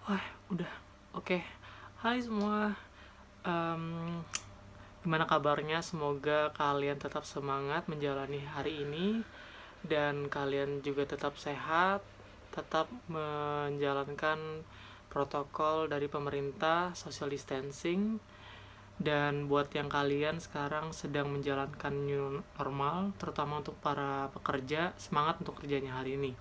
Wah, udah. Oke. Hai semua. Em, Gimana kabarnya? Semoga kalian tetap semangat menjalani hari ini dan kalian juga tetap sehat, tetap menjalankan protokol dari pemerintah, social distancing. Dan buat yang kalian sekarang sedang menjalankan new normal, terutama untuk para pekerja, semangat untuk kerjanya hari ini.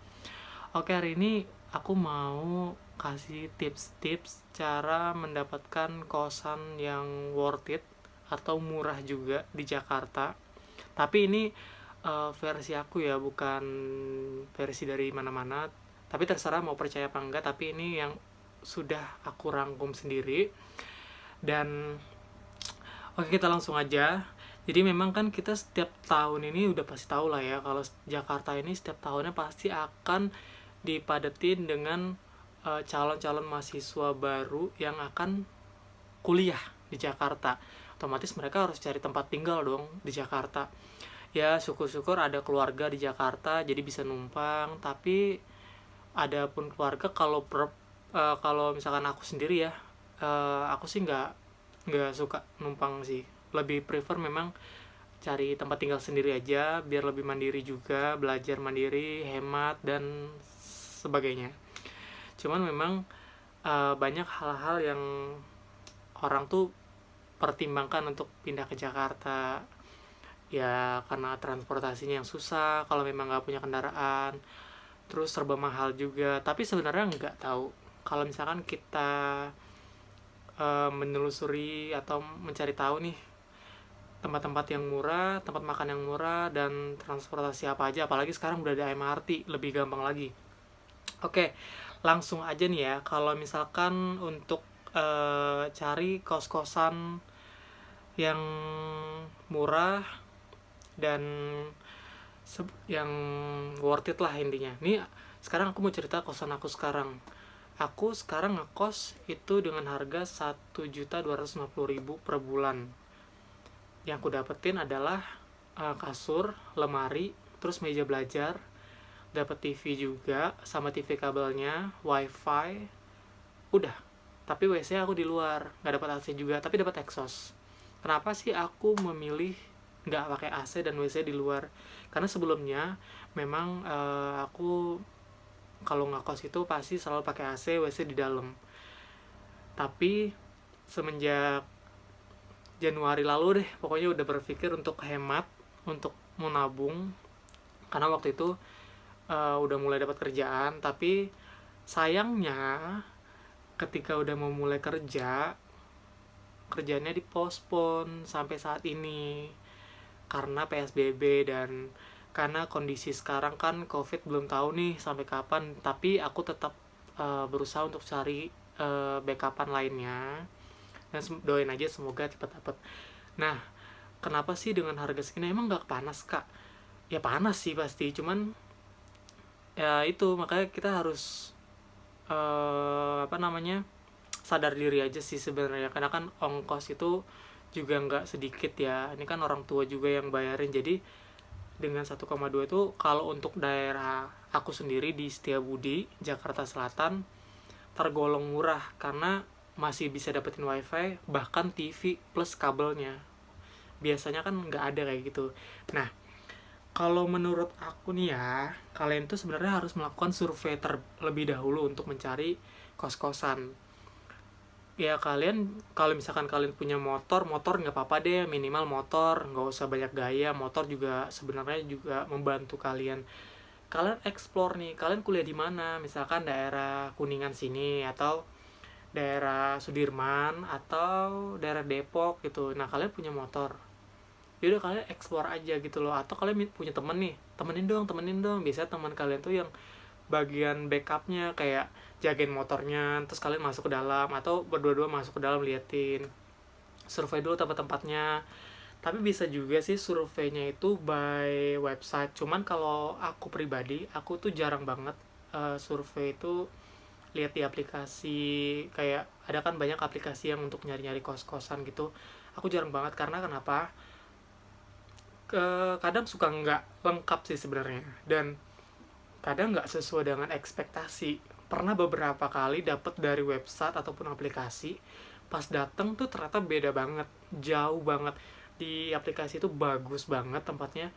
Oke, hari ini aku mau kasih tips-tips cara mendapatkan kosan yang worth it atau murah juga di Jakarta. Tapi ini versi aku ya, bukan versi dari mana-mana. Tapi terserah mau percaya apa enggak, tapi ini yang sudah aku rangkum sendiri. Dan oke, kita langsung aja. Jadi memang kan kita setiap tahun ini udah pasti tahu lah ya, kalau Jakarta ini setiap tahunnya pasti akan dipadetin dengan calon-calon mahasiswa baru yang akan kuliah di Jakarta. Otomatis mereka harus cari tempat tinggal dong di Jakarta. Ya syukur-syukur ada keluarga di Jakarta jadi bisa numpang. Tapi ada pun keluarga, kalau misalkan aku sendiri ya, aku sih nggak suka numpang sih. Lebih prefer memang cari tempat tinggal sendiri aja biar lebih mandiri juga, belajar mandiri, hemat dan sebagainya. Cuman memang banyak hal-hal yang orang tuh pertimbangkan untuk pindah ke Jakarta, ya karena transportasinya yang susah kalau memang nggak punya kendaraan, terus serba mahal juga. Tapi sebenarnya nggak tahu kalau misalkan kita menelusuri atau mencari tahu nih tempat-tempat yang murah, tempat makan yang murah, dan transportasi apa aja. Apalagi sekarang udah ada MRT, lebih gampang lagi. Oke, langsung aja nih ya. Kalau misalkan untuk cari kos-kosan yang murah dan yang worth it lah intinya. Nih, sekarang aku mau cerita kosan aku sekarang. Aku sekarang ngekos itu dengan harga 1.250.000 per bulan. Yang aku dapetin adalah kasur, lemari, terus meja belajar, dapat TV juga sama TV kabelnya, wifi, udah. Tapi WC aku di luar, nggak dapat AC juga, tapi dapat exhaust. Kenapa sih aku memilih nggak pakai AC dan WC di luar? Karena sebelumnya memang aku kalau ngekos itu pasti selalu pakai AC, WC di dalam. Tapi semenjak Januari lalu deh, pokoknya udah berpikir untuk hemat, untuk menabung, karena waktu itu udah mulai dapat kerjaan. Tapi sayangnya ketika udah mau mulai kerjanya dipospon sampai saat ini karena PSBB dan karena kondisi sekarang kan COVID, belum tahu nih sampai kapan. Tapi aku tetap berusaha untuk cari backupan lainnya, dan doain aja semoga cepat dapat. Nah, kenapa sih dengan harga segini? Emang nggak panas kak? Ya panas sih pasti, cuman ya itu makanya kita harus apa namanya, sadar diri aja sih sebenarnya, karena kan ongkos itu juga nggak sedikit ya. Ini kan orang tua juga yang bayarin. Jadi dengan 1,2 itu kalau untuk daerah aku sendiri di Setiabudi, Jakarta Selatan, tergolong murah karena masih bisa dapetin wifi, bahkan TV plus kabelnya. Biasanya kan nggak ada kayak gitu. Nah, kalau menurut aku nih ya, kalian tuh sebenarnya harus melakukan survei terlebih dahulu untuk mencari kos-kosan. Ya kalian, kalau misalkan kalian punya motor nggak apa-apa deh, minimal motor, nggak usah banyak gaya. Motor juga sebenarnya juga membantu kalian. Kalian explore nih, kalian kuliah di mana? Misalkan daerah Kuningan sini, atau daerah Sudirman, atau daerah Depok gitu. Nah kalian punya motor, yaudah kalian explore aja gitu loh. Atau kalian punya temen nih, temenin dong. Biasanya teman kalian tuh yang bagian backupnya, kayak jagain motornya, terus kalian masuk ke dalam, atau berdua-dua masuk ke dalam liatin, survei dulu tempat-tempatnya. Tapi bisa juga sih surveinya itu by website. Cuman kalau aku pribadi, aku tuh jarang banget survei itu lihat di aplikasi. Kayak ada kan banyak aplikasi yang untuk nyari-nyari kos-kosan gitu. Aku jarang banget, karena kenapa? Kadang suka nggak lengkap sih sebenarnya, dan kadang nggak sesuai dengan ekspektasi. pernah beberapa kali dapat dari website ataupun aplikasi, pas dateng tuh ternyata beda banget, jauh banget. Di aplikasi itu bagus banget tempatnya,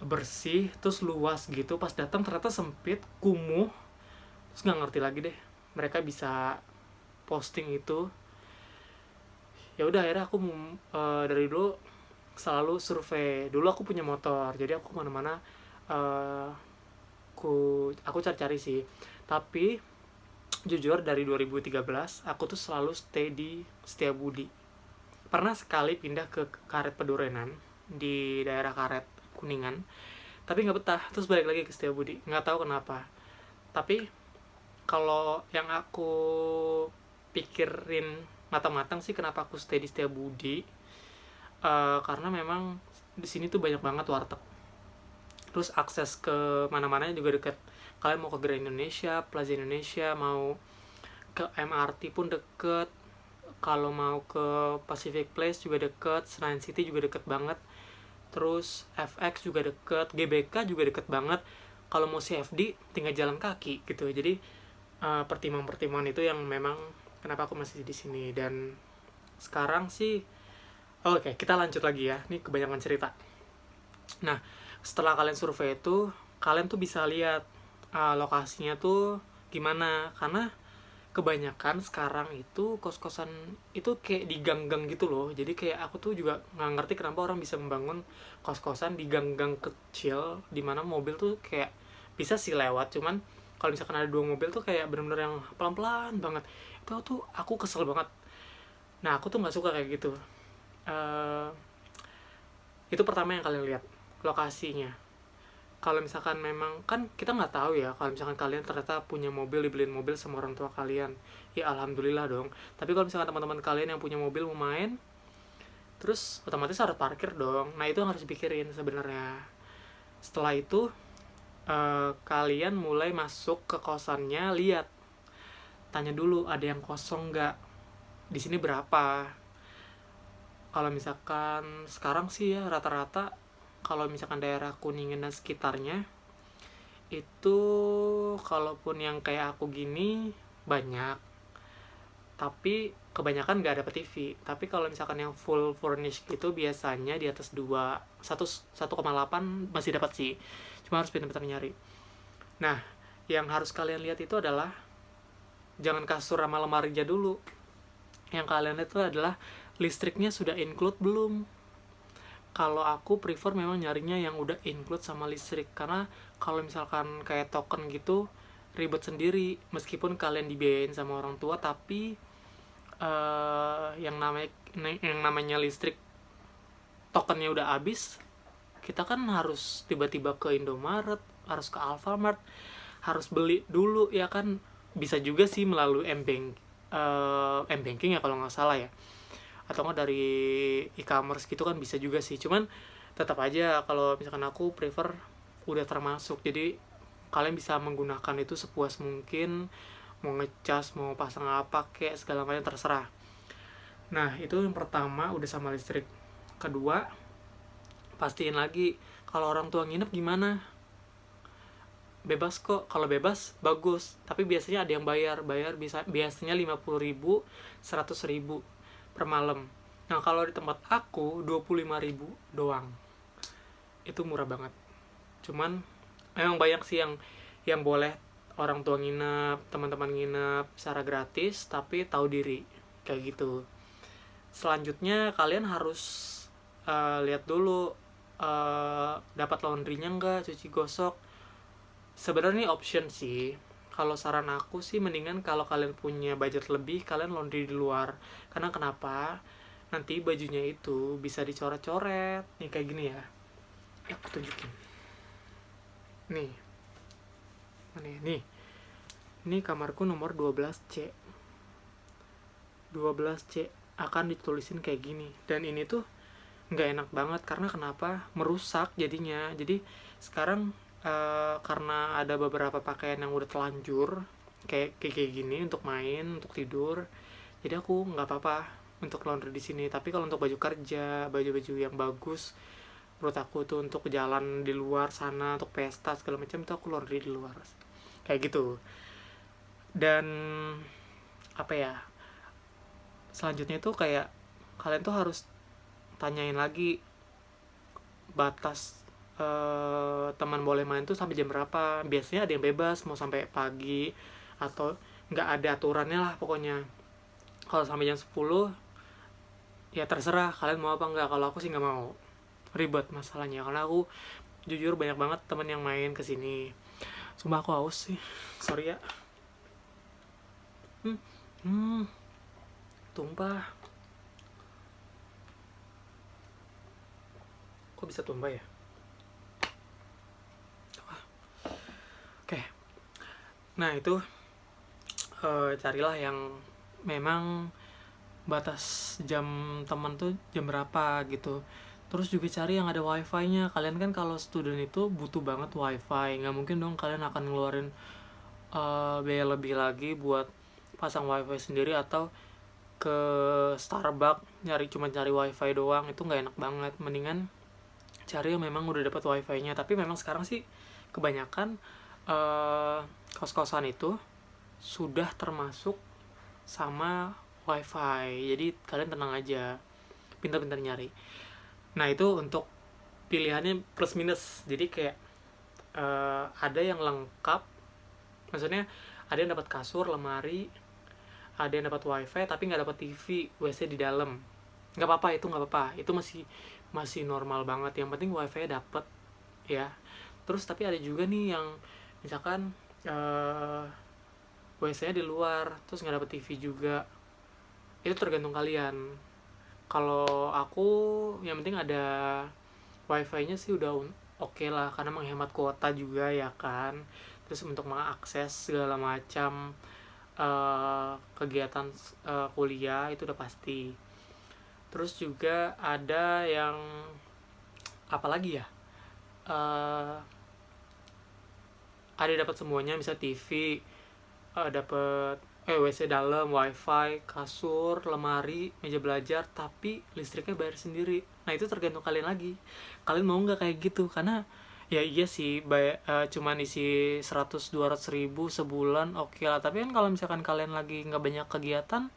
bersih terus luas gitu, pas datang ternyata sempit, kumuh, terus nggak ngerti lagi deh mereka bisa posting itu. Ya udah akhirnya aku dari dulu selalu survei. Dulu aku punya motor, jadi aku kemana-mana eh, aku cari-cari sih. Tapi jujur dari 2013 aku tuh selalu stay di Setiabudi. Pernah sekali pindah ke Karet Pedurenan di daerah Karet Kuningan, tapi nggak betah, terus balik lagi ke Setiabudi, nggak tahu kenapa. Tapi kalau yang aku pikirin matang-matang sih kenapa aku stay di Setiabudi, karena memang di sini tuh banyak banget warteg, terus akses ke mana-mananya juga deket. Kalian mau ke Grand Indonesia, Plaza Indonesia, mau ke MRT pun deket, kalau mau ke Pacific Place juga deket, Senayan City juga deket banget, terus FX juga deket, GBK juga deket banget. Kalau mau CFD tinggal jalan kaki gitu. Jadi pertimbangan-pertimbangan itu yang memang kenapa aku masih di sini. Dan sekarang sih oke, kita lanjut lagi ya, ini kebanyakan cerita. Nah, setelah kalian survei itu, kalian tuh bisa lihat lokasinya tuh gimana, karena kebanyakan sekarang itu kos-kosan itu kayak di gang-gang gitu loh. Jadi kayak aku tuh juga nggak ngerti kenapa orang bisa membangun kos-kosan di gang-gang kecil, dimana mobil tuh kayak bisa sih lewat, cuman kalau misalkan ada 2 mobil tuh kayak bener-bener yang pelan-pelan banget. Itu tuh aku kesel banget. Nah, aku tuh nggak suka kayak gitu. Eh, itu pertama yang kalian lihat, lokasinya. Kalau misalkan memang kan kita nggak tahu ya, kalau misalkan kalian ternyata punya mobil, dibeliin mobil sama orang tua kalian, ya alhamdulillah dong. Tapi kalau misalkan teman-teman kalian yang punya mobil mau main, terus otomatis harus parkir dong. Nah, itu yang harus dipikirin sebenarnya. Setelah itu kalian mulai masuk ke kosannya, lihat, tanya dulu ada yang kosong nggak, di sini berapa. Kalau misalkan sekarang sih ya rata-rata, kalau misalkan daerah Kuningan dan sekitarnya itu, kalaupun yang kayak aku gini banyak, tapi kebanyakan nggak ada TV. Tapi kalau misalkan yang full furnished itu biasanya di atas 1,8 masih dapat sih, cuma harus pintar-pintar nyari. Nah, yang harus kalian lihat itu adalah jangan kasur sama lemarinya dulu. Yang kalian lihat itu adalah listriknya sudah include belum. Kalau aku prefer memang nyarinya yang udah include sama listrik, karena kalau misalkan kayak token gitu ribet sendiri. Meskipun kalian dibiayain sama orang tua, tapi yang namanya listrik tokennya udah habis, kita kan harus tiba-tiba ke Indomaret, harus ke Alfamart, harus beli dulu ya kan. Bisa juga sih melalui M-banking ya kalau nggak salah ya, atau nggak dari e-commerce gitu kan bisa juga sih. Cuman tetap aja kalau misalkan aku prefer udah termasuk, jadi kalian bisa menggunakan itu sepuas mungkin, mau ngecas, mau pasang apa kayak segala macam terserah. Nah, itu yang pertama udah sama listrik. Kedua, pastiin lagi kalau orang tua nginep gimana. Bebas kok, kalau bebas bagus, tapi biasanya ada yang bayar biasanya 50.000, 100.000 per malam. Nah, kalau di tempat aku 25.000 doang, itu murah banget. Cuman memang banyak sih yang boleh orang tua nginep, teman-teman nginep secara gratis, tapi tahu diri kayak gitu. Selanjutnya kalian harus lihat dulu dapat laundrynya nggak, cuci gosok. Sebenarnya option sih. Kalau saran aku sih mendingan kalau kalian punya budget lebih, kalian laundry di luar. Karena kenapa? Nanti bajunya itu bisa dicoret-coret. Nih kayak gini ya. Aku tunjukin. Nih. Mana ya? Nih. Ini kamarku nomor 12C. 12C akan ditulisin kayak gini. Dan ini tuh nggak enak banget karena kenapa? Merusak jadinya. Jadi sekarang karena ada beberapa pakaian yang udah telanjur kayak gini untuk main, untuk tidur, jadi aku nggak apa-apa untuk laundry di sini. Tapi kalau untuk baju kerja, baju-baju yang bagus menurut aku tuh untuk jalan di luar sana, untuk pesta segala macam, itu aku laundry di luar kayak gitu. Dan apa ya, selanjutnya itu kayak kalian tuh harus tanyain lagi batas teman boleh main tuh sampai jam berapa. Biasanya ada yang bebas mau sampai pagi atau nggak ada aturannya lah pokoknya. Kalau sampai jam 10 ya terserah kalian mau apa enggak. Kalau aku sih nggak mau ribet masalahnya, karena aku jujur banyak banget temen yang main kesini. Sumpah aku haus sih, sorry ya. hmm, hmm Tumpah, kok bisa tumpah ya. Oke, nah itu carilah yang memang batas jam teman tuh jam berapa gitu. Terus juga cari yang ada wifi-nya. Kalian kan kalau student itu butuh banget wifi, nggak mungkin dong kalian akan ngeluarin biaya lebih lagi buat pasang wifi sendiri atau ke Starbucks cuma cari wifi doang. Itu nggak enak banget. Mendingan cari yang memang udah dapat wifi-nya. Tapi memang sekarang sih kebanyakan kos-kosan itu sudah termasuk sama wifi, jadi kalian tenang aja, pintar-pintar nyari. Nah itu untuk pilihannya plus minus. Jadi kayak ada yang lengkap, maksudnya ada yang dapat kasur, lemari, ada yang dapat wifi tapi nggak dapat TV, WC di dalam. Nggak apa-apa, itu nggak apa-apa, itu masih normal banget. Yang penting wifi dapat ya. Terus tapi ada juga nih yang misalkan WC-nya di luar terus nggak dapet TV juga. Itu tergantung kalian. Kalau aku yang penting ada wifi-nya sih udah oke lah, karena menghemat kuota juga ya kan. Terus untuk mengakses segala macam kegiatan kuliah itu udah pasti. Terus juga ada yang apa lagi ya, ada dapat semuanya, bisa TV, dapat WC dalam, wifi, kasur, lemari, meja belajar, tapi listriknya bayar sendiri. Nah itu tergantung kalian lagi, kalian mau nggak kayak gitu. Karena ya iya sih cuman isi 100-200 ribu sebulan oke lah. Tapi kan kalau misalkan kalian lagi nggak banyak kegiatan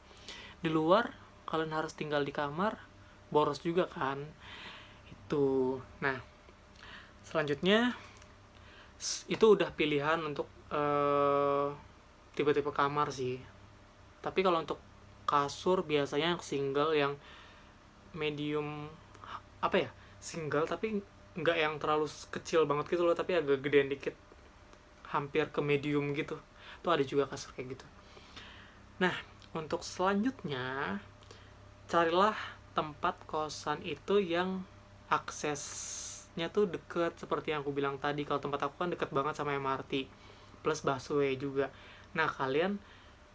di luar, kalian harus tinggal di kamar, boros juga kan itu. Nah selanjutnya itu udah pilihan untuk tipe-tipe kamar sih. Tapi kalau untuk kasur biasanya yang single, yang medium, apa ya, single tapi nggak yang terlalu kecil banget gitu loh, tapi agak gedean dikit, hampir ke medium gitu. Tuh ada juga kasur kayak gitu. Nah untuk selanjutnya, carilah tempat kosan itu yang aksesnya tuh deket, seperti yang aku bilang tadi. Kalau tempat aku kan deket banget sama MRT plus busway juga. Nah kalian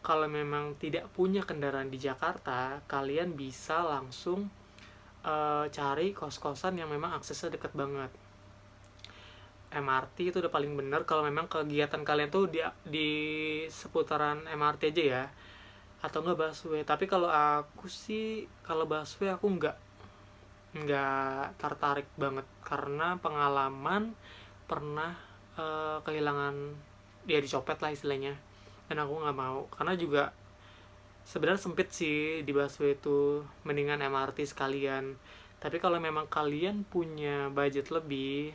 kalau memang tidak punya kendaraan di Jakarta, kalian bisa langsung cari kos-kosan yang memang aksesnya deket banget. MRT itu udah paling bener kalau memang kegiatan kalian tuh di seputaran MRT aja ya, atau enggak busway. Tapi kalau aku sih, kalau busway aku nggak tertarik banget, karena pengalaman pernah kehilangan, dia dicopet lah istilahnya, dan aku nggak mau. Karena juga sebenarnya sempit sih di busway itu, mendingan MRT sekalian. Tapi kalau memang kalian punya budget lebih,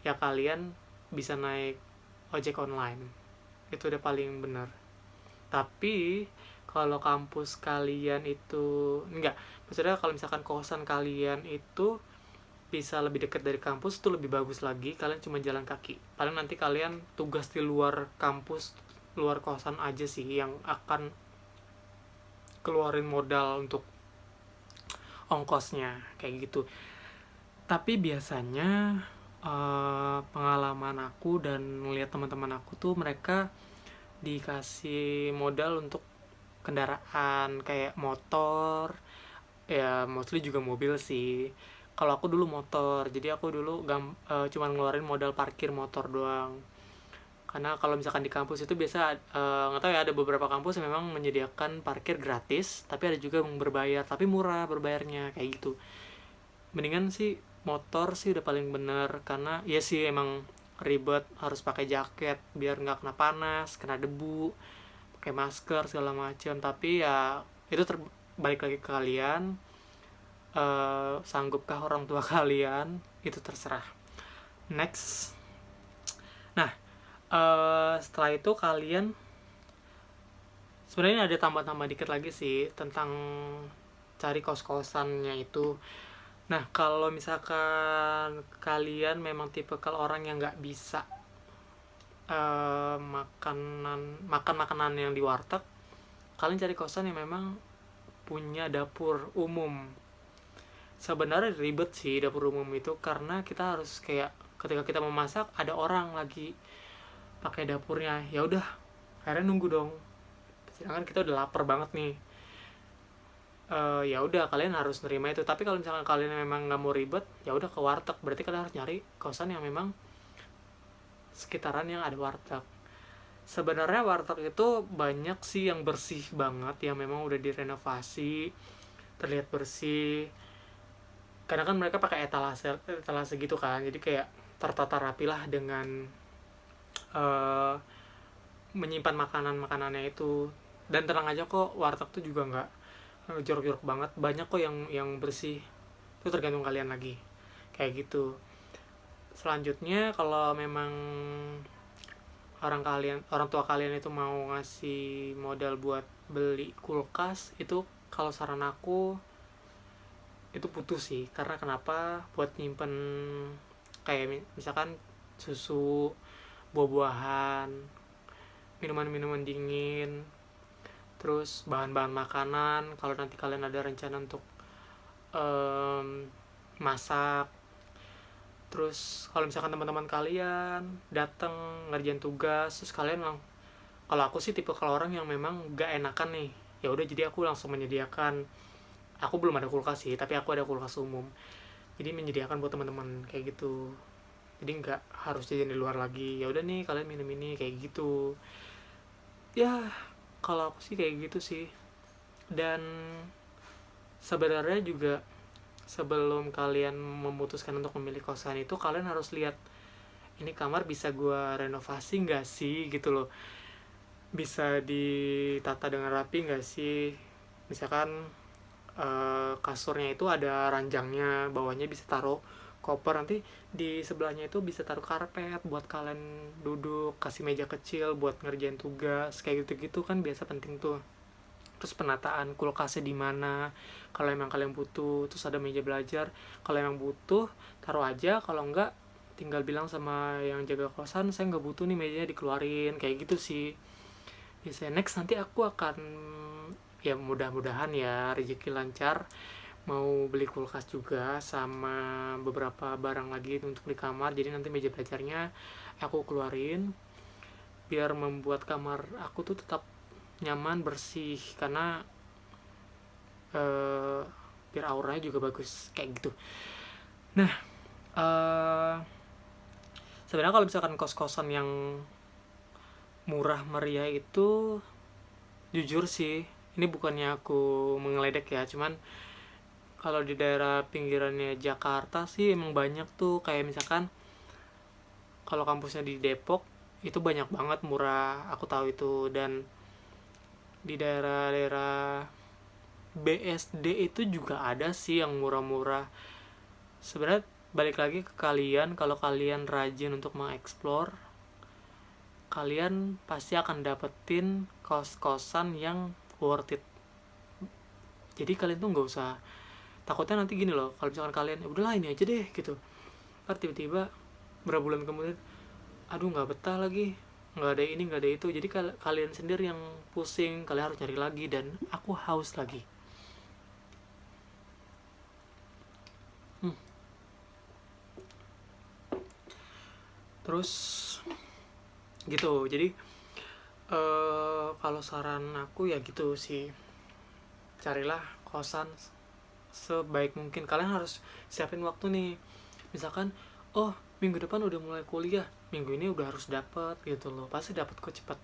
ya kalian bisa naik ojek online, itu udah paling bener. Tapi kalau kampus kalian itu enggak, maksudnya kalau misalkan kosan kalian itu bisa lebih dekat dari kampus, itu lebih bagus lagi. Kalian cuma jalan kaki, paling nanti kalian tugas di luar kampus, luar kosan aja sih yang akan keluarin modal untuk ongkosnya kayak gitu. Tapi biasanya pengalaman aku dan melihat teman-teman aku tuh, mereka dikasih modal untuk kendaraan kayak motor, ya mostly juga mobil sih. Kalau aku dulu motor, jadi aku dulu cuma ngeluarin modal parkir motor doang. Karena kalau misalkan di kampus itu biasa nggak tahu ya, ada beberapa kampus yang memang menyediakan parkir gratis, tapi ada juga yang berbayar, tapi murah berbayarnya kayak gitu. Mendingan sih motor sih udah paling bener. Karena ya sih emang ribet, harus pakai jaket biar nggak kena panas, kena debu, pakai masker segala macam. Tapi ya itu balik lagi ke kalian, sanggupkah orang tua kalian, itu terserah. Next. Nah, setelah itu kalian sebenarnya ada tambah-tambah dikit lagi sih tentang cari kos-kosannya itu. Nah, kalau misalkan kalian memang tipikal orang yang nggak bisa makan makanan yang di warteg, kalian cari kosan yang memang punya dapur umum. Sebenarnya ribet sih dapur umum itu, karena kita harus kayak ketika kita memasak ada orang lagi pakai dapurnya, ya udah akhirnya nunggu dong, sedangkan kita udah lapar banget nih. Ya udah kalian harus nerima itu. Tapi kalau misalkan kalian memang nggak mau ribet, ya udah ke warteg. Berarti kalian harus nyari kosan yang memang sekitaran yang ada warteg. Sebenarnya warteg itu banyak sih yang bersih banget, yang memang udah direnovasi, terlihat bersih. Karena kan mereka pakai etalase gitu kan, jadi kayak tertata rapi lah dengan menyimpan makanannya itu. Dan tenang aja kok, warteg tuh juga nggak jorok-jorok banget, banyak kok yang bersih. Itu tergantung kalian lagi, kayak gitu. Selanjutnya kalau memang orang tua kalian itu mau ngasih modal buat beli kulkas, itu kalau saran aku itu butuh sih. Karena kenapa? Buat nyimpen kayak misalkan susu, buah-buahan, minuman-minuman dingin, terus bahan-bahan makanan kalau nanti kalian ada rencana untuk masak. Terus kalau misalkan teman-teman kalian datang ngerjain tugas, terus kalian kalau aku sih tipe kalau orang yang memang gak enakan nih, ya udah jadi aku langsung menyediakan. Aku belum ada kulkas sih, tapi aku ada kulkas umum, jadi menyediakan buat teman-teman kayak gitu. Jadi nggak harus jajan di luar lagi, ya udah nih kalian minum ini kayak gitu. Ya kalau aku sih kayak gitu sih. Dan sebenarnya juga sebelum kalian memutuskan untuk memilih kosan itu, kalian harus lihat ini kamar bisa gue renovasi nggak sih gitu loh, bisa ditata dengan rapi nggak sih. Misalkan kasurnya itu ada ranjangnya, bawahnya bisa taruh koper, nanti di sebelahnya itu bisa taruh karpet buat kalian duduk, kasih meja kecil buat ngerjain tugas kayak gitu-gitu kan biasa penting tuh. Terus penataan kulkasnya di mana kalau emang kalian butuh. Terus ada meja belajar, kalau emang butuh taruh aja, kalau enggak tinggal bilang sama yang jaga kosan, saya nggak butuh nih mejanya, dikeluarin kayak gitu sih biasanya. Next nanti aku akan, ya mudah-mudahan ya rezeki lancar, mau beli kulkas juga sama beberapa barang lagi untuk di kamar. Jadi nanti meja belajarnya aku keluarin biar membuat kamar aku tuh tetap nyaman, bersih, karena biar auranya juga bagus kayak gitu. Nah, sebenarnya kalau misalkan kos-kosan yang murah meriah itu, jujur sih ini bukannya aku mengeledek ya, cuman kalau di daerah pinggirannya Jakarta sih emang banyak tuh. Kayak misalkan kalau kampusnya di Depok itu banyak banget murah, aku tahu itu. Dan di daerah-daerah BSD itu juga ada sih yang murah-murah. Sebenarnya balik lagi ke kalian, kalau kalian rajin untuk mengeksplor, kalian pasti akan dapetin kos-kosan yang worth it. Jadi kalian tuh nggak usah takutnya nanti gini loh, kalau misalkan kalian udahlah ini aja deh gitu, ntar tiba-tiba berapa bulan kemudian aduh nggak betah lagi, nggak ada ini nggak ada itu. Jadi kalian sendiri yang pusing, kalian harus nyari lagi, dan aku haus lagi. Terus gitu. Jadi kalau saran aku ya gitu sih, carilah kosan sebaik mungkin. Kalian harus siapin waktu nih, misalkan oh minggu depan udah mulai kuliah, minggu ini udah harus dapat gitu loh. Pasti dapat kok cepat,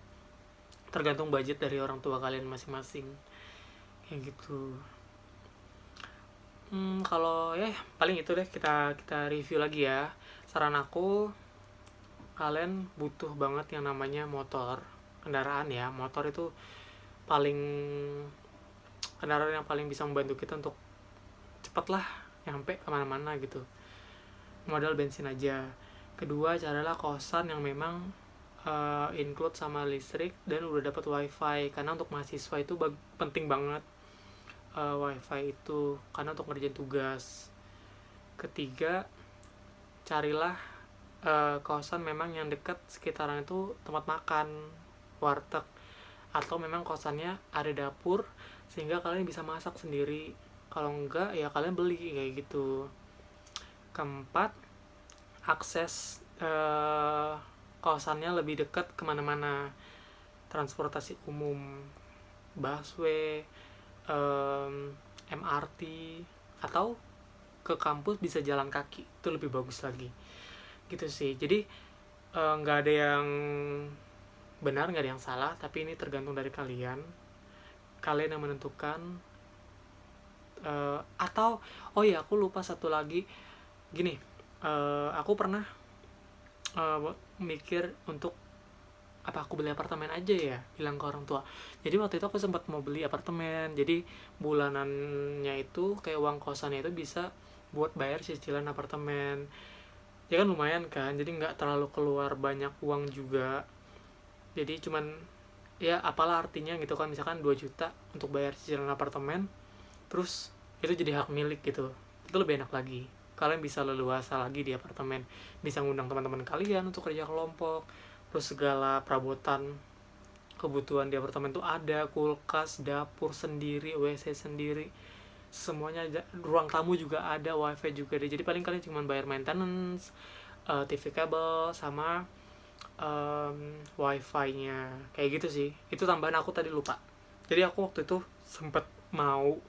tergantung budget dari orang tua kalian masing-masing kayak gitu. Kalau ya paling itu deh, kita review lagi ya. Saran aku, kalian butuh banget yang namanya motor, kendaraan ya, motor itu paling kendaraan yang paling bisa membantu kita untuk cepet lah nyampe kemana-mana gitu, modal bensin aja. Kedua, carilah kosan yang memang include sama listrik dan udah dapat wifi, karena untuk mahasiswa itu penting banget wifi itu, karena untuk ngerjain tugas. Ketiga, carilah kosan memang yang dekat sekitaran itu tempat makan, warteg, atau memang kosannya ada dapur sehingga kalian bisa masak sendiri. Kalau enggak ya kalian beli kayak gitu. Keempat, akses kosannya lebih dekat kemana-mana, transportasi umum, busway, MRT, atau ke kampus bisa jalan kaki, itu lebih bagus lagi gitu sih. Jadi nggak ada yang benar, nggak ada yang salah, tapi ini tergantung dari kalian yang menentukan. Atau oh ya, aku lupa satu lagi gini, aku pernah mikir untuk apa aku beli apartemen aja ya, bilang ke orang tua. Jadi waktu itu aku sempat mau beli apartemen, jadi bulanannya itu kayak uang kosannya itu bisa buat bayar cicilan apartemen, ya kan lumayan kan, jadi nggak terlalu keluar banyak uang juga. Jadi cuman ya apalah artinya gitu kan, misalkan 2 juta untuk bayar cicilan apartemen, terus itu jadi hak milik gitu, itu lebih enak lagi. Kalian bisa leluasa lagi di apartemen, bisa ngundang teman-teman kalian untuk kerja kelompok, terus segala perabotan kebutuhan di apartemen tuh ada, kulkas, dapur sendiri, WC sendiri, semuanya ada, ruang tamu juga ada, wifi juga ada. Jadi paling kalian cuma bayar maintenance, TV kabel sama wifi-nya kayak gitu sih. Itu tambahan aku tadi lupa. Jadi aku waktu itu sempet mau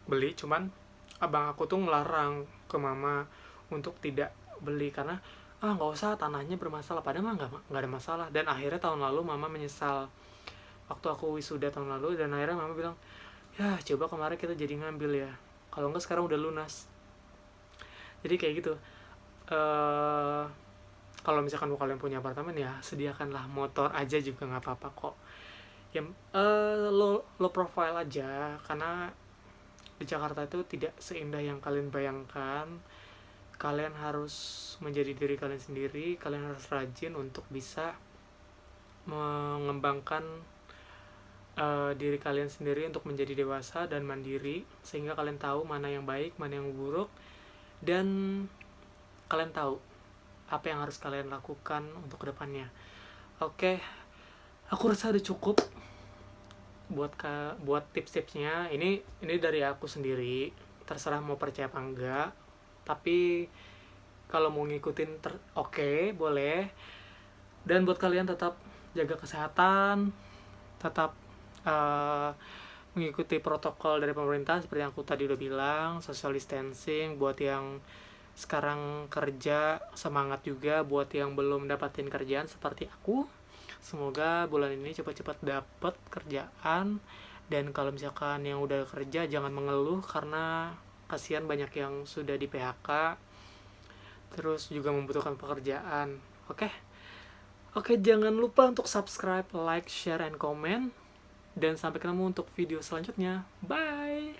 beli, cuman abang aku tuh ngelarang ke mama untuk tidak beli karena nggak usah, tanahnya bermasalah. Padahal mah nggak ada masalah. Dan akhirnya tahun lalu mama menyesal waktu aku wisuda tahun lalu, dan akhirnya mama bilang, ya coba kemarin kita jadi ngambil ya, kalau nggak sekarang udah lunas. Jadi kayak gitu. Kalau misalkan kalian punya apartemen ya sediakanlah motor aja juga nggak apa-apa kok ya. Lo profile aja, karena di Jakarta itu tidak seindah yang kalian bayangkan. Kalian harus menjadi diri kalian sendiri, kalian harus rajin untuk bisa mengembangkan diri kalian sendiri untuk menjadi dewasa dan mandiri, sehingga kalian tahu mana yang baik, mana yang buruk, dan kalian tahu apa yang harus kalian lakukan untuk kedepannya. Oke, aku rasa udah cukup buat tips-tipsnya. Ini dari aku sendiri, terserah mau percaya apa enggak, tapi kalau mau ngikutin oke, boleh. Dan buat kalian tetap jaga kesehatan, tetap mengikuti protokol dari pemerintah seperti yang aku tadi udah bilang, social distancing. Buat yang sekarang kerja, semangat juga. Buat yang belum dapatin kerjaan seperti aku, semoga bulan ini cepat-cepat dapat kerjaan. Dan kalau misalkan yang udah kerja, jangan mengeluh, karena kasihan banyak yang sudah di PHK terus juga membutuhkan pekerjaan. Oke, jangan lupa untuk subscribe, like, share, and comment. Dan sampai ketemu untuk video selanjutnya. Bye.